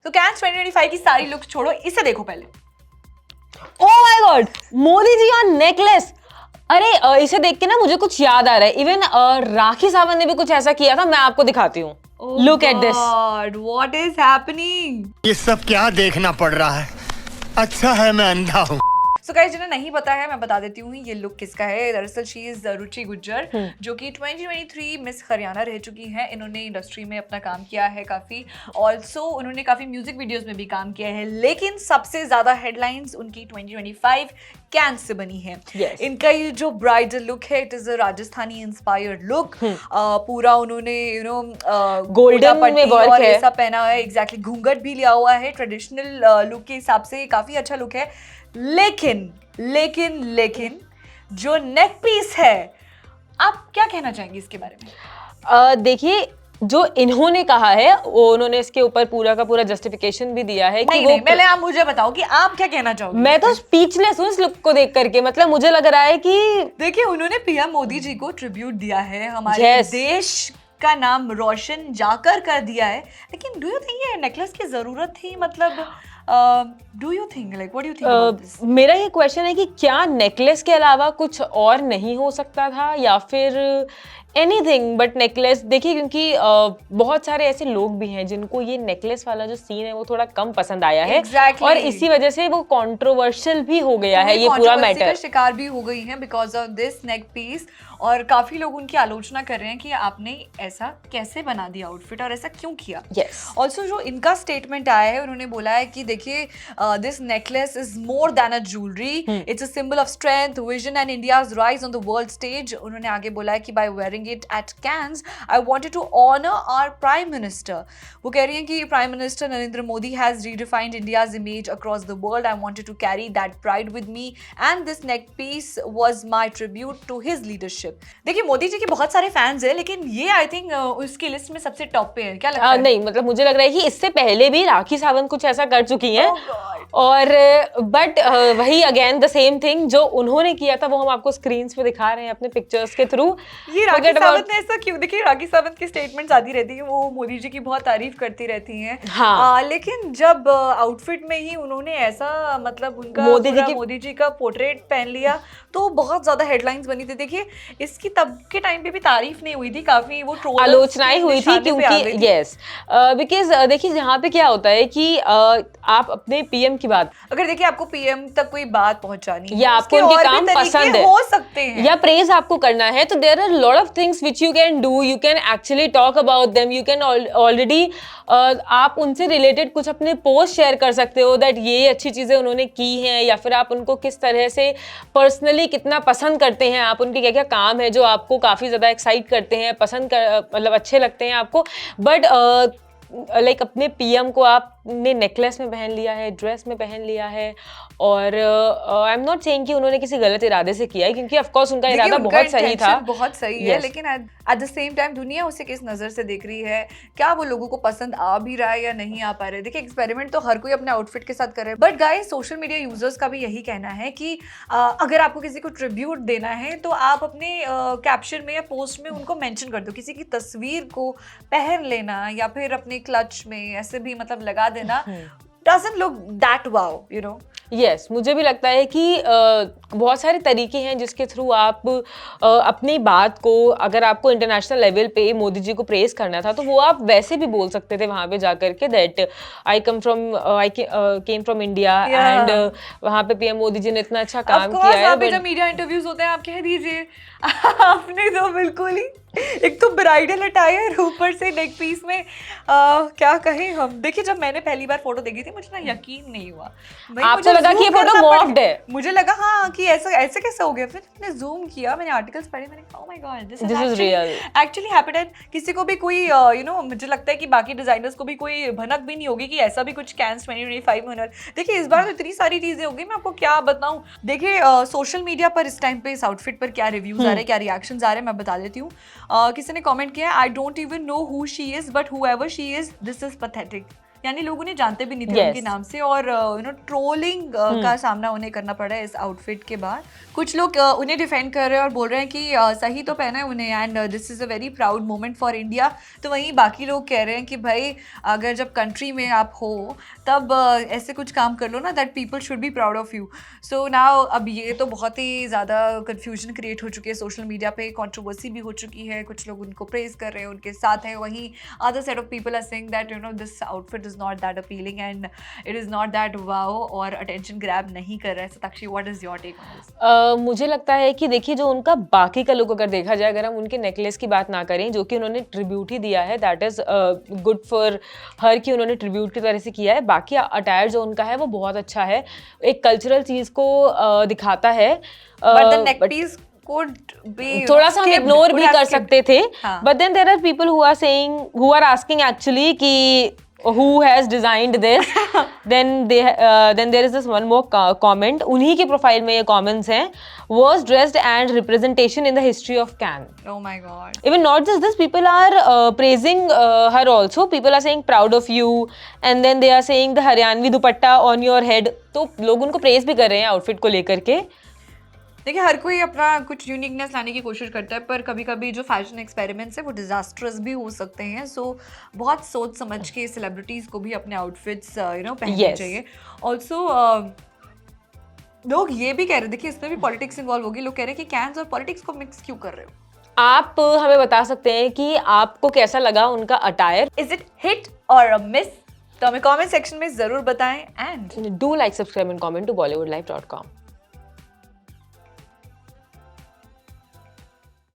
तो कैंस 2025 की सारी लुक्स छोड़ो, इसे देखो पहले। Oh my God, Modi ji का नेकलेस। अरे इसे देख के ना मुझे कुछ याद आ रहा है। इवन राखी सावंत ने भी कुछ ऐसा किया था, मैं आपको दिखाती हूँ। Look at this. What is happening? ये सब क्या देखना पड़ रहा है? अच्छा है मैं अंधा हूँ। सो गाइस, जिन्हें नहीं पता है मैं बता देती हूँ ये लुक किसका है। दरअसल शी इज रुचि गुज्जर, जो कि 2023 मिस हरियाणा रह चुकी हैं। इन्होंने इंडस्ट्री में अपना काम किया है काफ़ी, ऑल्सो उन्होंने काफ़ी म्यूजिक वीडियोस में भी काम किया है, लेकिन सबसे ज़्यादा हेडलाइंस उनकी 2025 कैंस से बनी है। Yes. इनका ये जो ब्राइडल लुक है, it is a Rajasthani inspired look. पूरा उन्होंने Golden में work और है। ये सब पहना है। एग्जैक्टली घूंघट भी लिया हुआ है। ट्रेडिशनल लुक के हिसाब से काफ़ी अच्छा लुक है, लेकिन जो नेक पीस है, आप क्या कहना चाहेंगे इसके बारे में? देखिए, जो इन्होंने कहा है वो उन्होंने इसके ऊपर पूरा का पूरा जस्टिफिकेशन भी दिया है कि नहीं, पहले आप मुझे बताओ कि आप क्या कहना चाहोगे। मैं तो स्पीचलेस हूँ इस लुक को देख करके। मतलब मुझे लग रहा है कि देखिए, उन्होंने पीएम मोदी जी को ट्रिब्यूट दिया है, हमारे Yes. देश का नाम रोशन जाकर कर दिया है। लेकिन डू यू थिंक ये नेकलेस की जरूरत थी? मतलब do you think, like what do you think about this? मेरा ये क्वेश्चन है कि क्या नेकलेस के अलावा कुछ और नहीं हो सकता था, या फिर एनीथिंग बट नेकलेस। देखिए, क्योंकि बहुत सारे ऐसे लोग भी हैं जिनको ये नेकलेस वाला जो सीन है वो थोड़ा कम पसंद आया है। Exactly. और इसी वजह से वो कंट्रोवर्शियल भी हो गया है ये पूरा controversy का मैटर। शिकार भी हो गई हैं because of this neck piece. और काफी लोग उनकी आलोचना कर रहे हैं कि आपने ऐसा कैसे बना दिया आउटफिट, और ऐसा क्यों किया। Yes. ऑल्सो जो इनका स्टेटमेंट आया है, उन्होंने बोला है कि देखिए, this necklace is more than a jewellery, it's a symbol of strength, vision and India's rise on the world stage. उन्होंने आगे बोला है कि by wearing it at Cannes I wanted to honour our prime minister. वो कह रही हैं कि prime minister Narendra Modi has redefined India's image across the world. I wanted to carry that pride with me and this neck piece was my tribute to his leadership. देखिए, मोदी जी के बहुत सारे fans हैं, लेकिन ये आई थिंक उसकी लिस्ट में सबसे टॉप पे है। क्या लगता है? नहीं, मतलब मुझे लग रहा है कि इससे पहले भी राखी सावंत कुछ ऐसा कर चुकी हैं। Oh God. और बट वही अगेन द सेम थिंग जो उन्होंने किया था वो हम आपको स्क्रीन्स पे दिखा रहे हैं अपने पिक्चर्स के थ्रू। ये राखी सावंत ने ऐसा क्यों? देखिए, राखी सावंत की स्टेटमेंट्स आती रहती है, वो मोदी जी की बहुत तारीफ करती रहती हैं। हाँ। लेकिन जब आउटफिट में ही उन्होंने ऐसा, मतलब उनका मोदी जी का पोर्ट्रेट पहन लिया, तो बहुत ज्यादा हेडलाइंस बनी थी। देखिए, इसकी तब के टाइम पे भी तारीफ नहीं हुई थी, काफी वो आलोचनाएं हुई थी, क्योंकि यस बिकॉज देखिए जहाँ पे क्या होता है कि आप अपने पीएम की बात, अगर देखिए आपको पीएम तक कोई बात पहुंचानी है या आपको उनके काम पसंद है, हो सकते हैं, या प्रेज आपको करना है, तो there are lot of things which you can do. You can actually talk about them, you can already आप उनसे रिलेटेड कुछ अपने पोस्ट शेयर कर सकते हो दैट ये अच्छी चीजें उन्होंने की हैं, या फिर आप उनको किस तरह से पर्सनली कितना पसंद करते हैं, आप उनके क्या क्या काम है जो आपको काफी ज्यादा एक्साइट करते हैं, मतलब अच्छे लगते हैं आपको। बट लाइक अपने पीएम को आपने नेकलेस में पहन लिया है, ड्रेस में पहन लिया है, और आई एम नॉट सेइंग कि उन्होंने किसी गलत इरादे से किया है, क्योंकि ऑफ कोर्स उनका इरादा बहुत सही था, बहुत सही है। लेकिन एट द सेम टाइम दुनिया उसे किस नजर से देख रही है, क्या वो लोगों को पसंद आ भी रहा है या नहीं आ पा रहा है। देखिए, एक्सपेरिमेंट तो हर कोई अपने आउटफिट के साथ कर रहा है, but guys social media users का भी यही कहना है कि अगर आपको किसी को ट्रिब्यूट देना है तो आप अपने कैप्शन में या पोस्ट में उनको मेंशन कर दो। किसी की तस्वीर को पहन लेना या फिर अपने क्लच में ऐसे भी मतलब लगा देना doesn't look that wow, you know. Yes, मुझे भी लगता है कि बहुत सारे तरीके हैं जिसके थ्रू आप अपनी बात को, अगर आपको इंटरनेशनल लेवल पे मोदी जी को प्रेज करना था तो वो आप वैसे भी बोल सकते थे वहाँ पे जाकर के that I came from India and वहाँ पे पीएम मोदी जी ने इतना अच्छा काम किया है। वहाँ पे जब मीडिया इंटरव्यूज होते हैं आप कह दीजिए आपने तो बिल्कुल ही, एक तो ब्राइडल अटायर, ऊपर से नेक पीस में क्या कहें हम। देखिए, जब मैंने पहली बार फोटो देखी थी मुझे ना यकीन नहीं हुआ। आपको लगा कि ये फोटो मॉक्ड है? मुझे लगा हाँ कि ऐसे कैसे हो गया। फिर मैंने जूम किया, मैंने आर्टिकल्स पढ़े, मैंने कहा oh my God, this is real, actually happened. किसी को भी कोई मुझे लगता है कि बाकी डिजाइनर्स को भी कोई भनक भी नहीं होगी कि ऐसा भी कुछ कैंस 2025 में होना। देखिए, इस बार तो इतनी सारी चीजें होगी, मैं आपको क्या बताऊं। देखिए, सोशल मीडिया पर इस टाइम पे इस आउटफिट पर क्या रिव्यूज आ रहे हैं, क्या रिएक्शंस आ रहे हैं, मैं बता देती हूँ। किसी ने कमेंट किया, I don't even know who she is but whoever she is this is pathetic. यानी लोग उन्हें जानते भी नहीं थे Yes. उनके नाम से, और ट्रोलिंग का सामना उन्हें करना पड़ा है इस आउटफिट के बाद। कुछ लोग उन्हें डिफेंड कर रहे हैं और बोल रहे हैं कि सही तो पहना है उन्हें and this is a very proud moment for India. तो वहीं बाकी लोग कह रहे हैं कि भाई अगर जब कंट्री में आप हो तब ऐसे कुछ काम कर लो ना, that people should be proud of you. So now अब ये तो बहुत ही ज़्यादा कन्फ्यूजन क्रिएट हो चुकी है सोशल मीडिया पे, कंट्रोवर्सी भी हो चुकी है, कुछ लोग उनको प्रेज कर रहे हैं, उनके साथ हैं, वहीं other set of people are saying that this outfit is not that appealing and it is not that wow और अटेंशन ग्रैब नहीं कर रहा है। Satakshi, what is your take on this? मुझे लगता है कि देखिए जो उनका बाकी का लुक अगर देखा जाए, अगर हम उनके नेकलेस की बात ना करें जो कि उन्होंने ट्रिब्यूट ही दिया है, that is good for her कि उन्होंने ट्रिब्यूट की तरह से किया है। बाकी अटायर जो उनका है वो बहुत अच्छा है, एक कल्चरल चीज़ को दिखाता है। But the neck piece could be थोड़ा सा हम skipped, इग्नोर could भी have कर skipped. सकते थे, हाँ. But then there are people who are saying, who are asking actually कि who has designed this. then there is this one more comment, उन्हीं के प्रोफाइल में ये comments हैं, was dressed and representation in the history of Cannes. Oh my god. Even not just this, people are praising her also. People are saying proud of you, and then they are saying the Haryanvi dupatta on your head. तो लोग उनको praise भी कर रहे हैं outfit को लेकर के। देखिए हर कोई अपना कुछ यूनिकनेस लाने की कोशिश करता है, पर कभी कभी जो फैशन एक्सपेरिमेंट्स है वो डिजास्टर्स भी हो सकते हैं। सो बहुत सोच समझ के सेलिब्रिटीज को भी अपने आउटफिट्स पहनने Yes. चाहिए। ऑल्सो लोग ये भी कह रहे हैं, देखिए इसमें भी पॉलिटिक्स इन्वॉल्व होगी, लोग कह रहे हैं कि कैंस और पॉलिटिक्स को मिक्स क्यों कर रहे हो? आप हमें बता सकते हैं कि आपको कैसा लगा उनका अटायर? इज इट हिट और अ मिस? तो हमें कमेंट सेक्शन में जरूर बताएं and Do like, subscribe and comment to bollywoodlife.com.